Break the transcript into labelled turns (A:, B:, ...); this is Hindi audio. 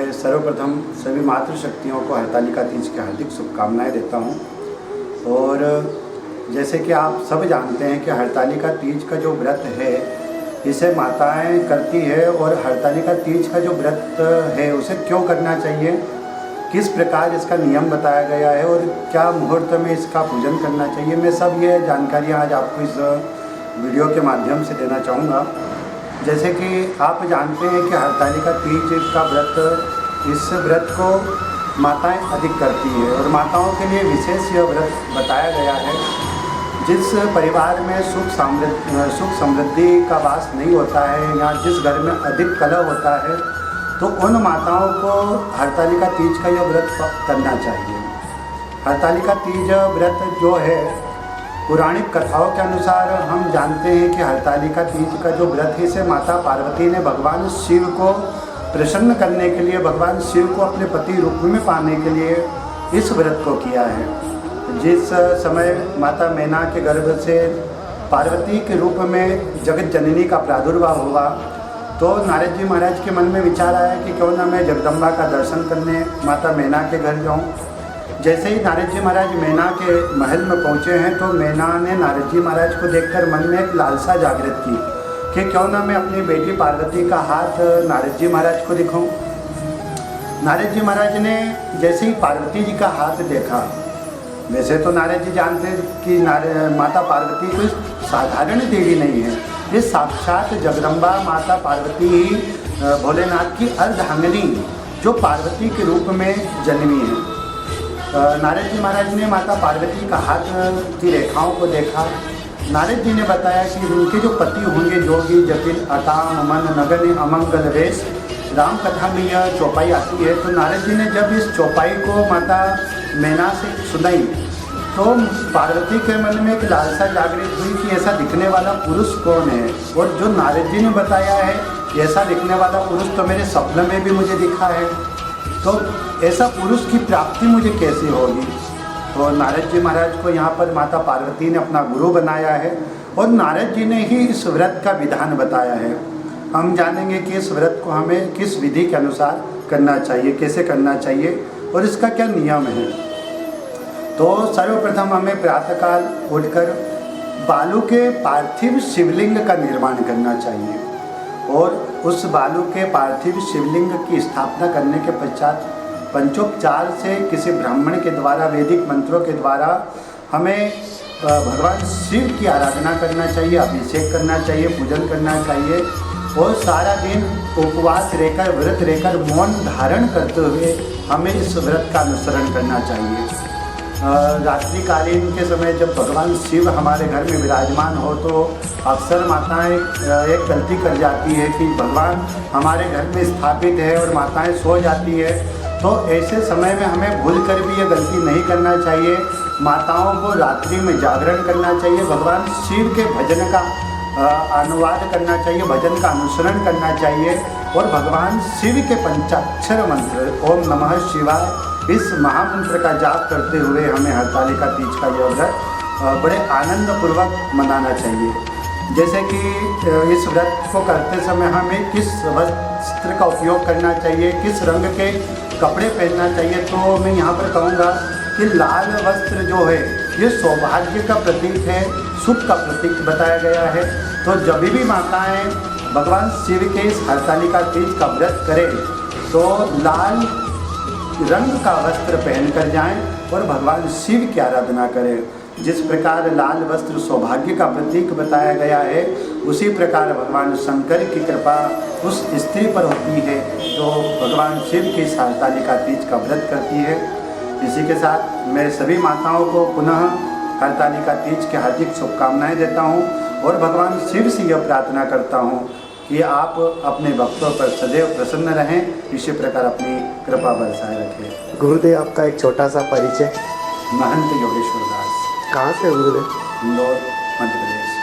A: मैं सर्वप्रथम सभी मातृशक्तियों को हरतालिका तीज की हार्दिक शुभकामनाएं देता हूं। और जैसे कि आप सब जानते हैं कि हरतालिका तीज का जो व्रत है इसे माताएं करती है, और हरतालिका तीज का जो व्रत है उसे क्यों करना चाहिए, किस प्रकार इसका नियम बताया गया है और क्या मुहूर्त में इसका पूजन करना चाहिए, मैं सब ये जानकारियाँ आज आपको इस वीडियो के माध्यम से देना चाहूँगा। जैसे कि आप जानते हैं कि हरतालिका तीज का व्रत, इस व्रत को माताएं अधिक करती है और माताओं के लिए विशेष यह व्रत बताया गया है। जिस परिवार में सुख समृद्धि का वास नहीं होता है या जिस घर में अधिक कलह होता है तो उन माताओं को हरतालिका तीज का यह व्रत करना चाहिए। हरतालिका तीज व्रत जो है, पौराणिक कथाओं के अनुसार हम जानते हैं कि हरतालिका तीज का जो व्रत है इसे माता पार्वती ने भगवान शिव को प्रसन्न करने के लिए, भगवान शिव को अपने पति रूप में पाने के लिए इस व्रत को किया है। जिस समय माता मैना के गर्भ से पार्वती के रूप में जगत जननी का प्रादुर्भाव हुआ तो नारद जी महाराज के मन में विचार आया कि क्यों ना मैं जगदम्बा का दर्शन करने माता मैना के घर जाऊं। जैसे ही नारद जी महाराज मैना के महल में पहुंचे हैं तो मैना ने नारद जी महाराज को देखकर मन में एक लालसा जागृत की कि क्यों ना मैं अपनी बेटी पार्वती का हाथ नारद जी महाराज को दिखाऊं। नारद जी महाराज ने जैसे ही पार्वती जी का हाथ देखा, वैसे तो नारद जी जानते हैं कि माता पार्वती कोई साधारण देवी नहीं है, ये साक्षात जगदम्बा माता पार्वती ही भोलेनाथ की अर्धांगिनी जो पार्वती के रूप में जन्मी है। नारद जी महाराज ने माता पार्वती का हाथ की रेखाओं को देखा। नारद जी ने बताया कि उनके जो पति होंगे जोगी जटिल अकाम मन नगन अमंगल वेश, राम कथा में यह चौपाई आती है। तो नारद जी ने जब इस चौपाई को माता मैना से सुनाई तो पार्वती के मन में एक लालसा जागृत हुई कि ऐसा दिखने वाला पुरुष कौन है, और जो नारद जी ने बताया है ऐसा दिखने वाला पुरुष तो मेरे स्वप्न में भी मुझे दिखा है, तो ऐसा पुरुष की प्राप्ति मुझे कैसे होगी। तो नारद जी महाराज को यहाँ पर माता पार्वती ने अपना गुरु बनाया है और नारद जी ने ही इस व्रत का विधान बताया है। हम जानेंगे कि इस व्रत को हमें किस विधि के अनुसार करना चाहिए, कैसे करना चाहिए और इसका क्या नियम है। तो सर्वप्रथम हमें प्रातःकाल उठकर बालू के पार्थिव शिवलिंग का निर्माण करना चाहिए और उस बालू के पार्थिव शिवलिंग की स्थापना करने के पश्चात पंचोपचार से किसी ब्राह्मण के द्वारा, वैदिक मंत्रों के द्वारा हमें भगवान शिव की आराधना करना चाहिए, अभिषेक करना चाहिए, पूजन करना चाहिए और सारा दिन उपवास रहकर, व्रत रहकर, मौन धारण करते हुए हमें इस व्रत का अनुसरण करना चाहिए। रात्रिकालीन के समय जब भगवान शिव हमारे घर में विराजमान हो तो अक्सर माताएं एक गलती कर जाती है कि भगवान हमारे घर में स्थापित है और माताएं सो जाती है। तो ऐसे समय में हमें भूल कर भी ये गलती नहीं करना चाहिए। माताओं को रात्रि में जागरण करना चाहिए, भगवान शिव के भजन का अनुवाद करना चाहिए, भजन का अनुसरण करना चाहिए और भगवान शिव के पंचाक्षर मंत्र ओम नमः शिवाय, इस महामंत्र का जाप करते हुए हमें हरतालिका तीज का यह व्रत बड़े आनंद पूर्वक मनाना चाहिए। जैसे कि इस व्रत को करते समय हमें किस वस्त्र का उपयोग करना चाहिए, किस रंग के कपड़े पहनना चाहिए, तो मैं यहाँ पर कहूँगा कि लाल वस्त्र जो है ये सौभाग्य का प्रतीक है, सुख का प्रतीक बताया गया है। तो जब भी माताएँ भगवान शिव के इस हरतालिका तीज का व्रत करें तो लाल रंग का वस्त्र पहनकर जाएं और भगवान शिव की आराधना करें। जिस प्रकार लाल वस्त्र सौभाग्य का प्रतीक बताया गया है, उसी प्रकार भगवान शंकर की कृपा उस स्त्री पर होती है जो भगवान शिव की इस हरतालिका तीज का व्रत करती है। इसी के साथ मैं सभी माताओं को पुनः हरतालिका तीज की हार्दिक शुभकामनाएं देता हूं और भगवान शिव से यह प्रार्थना करता हूं कि आप अपने भक्तों पर सदैव प्रसन्न रहें, इसी प्रकार अपनी कृपा बरसाए रखें।
B: गुरुदेव, आपका एक छोटा सा परिचय।
A: महंत योगेश्वर दास।
B: कहाँ से गुरुदेव?
A: इंदौर, मध्य प्रदेश।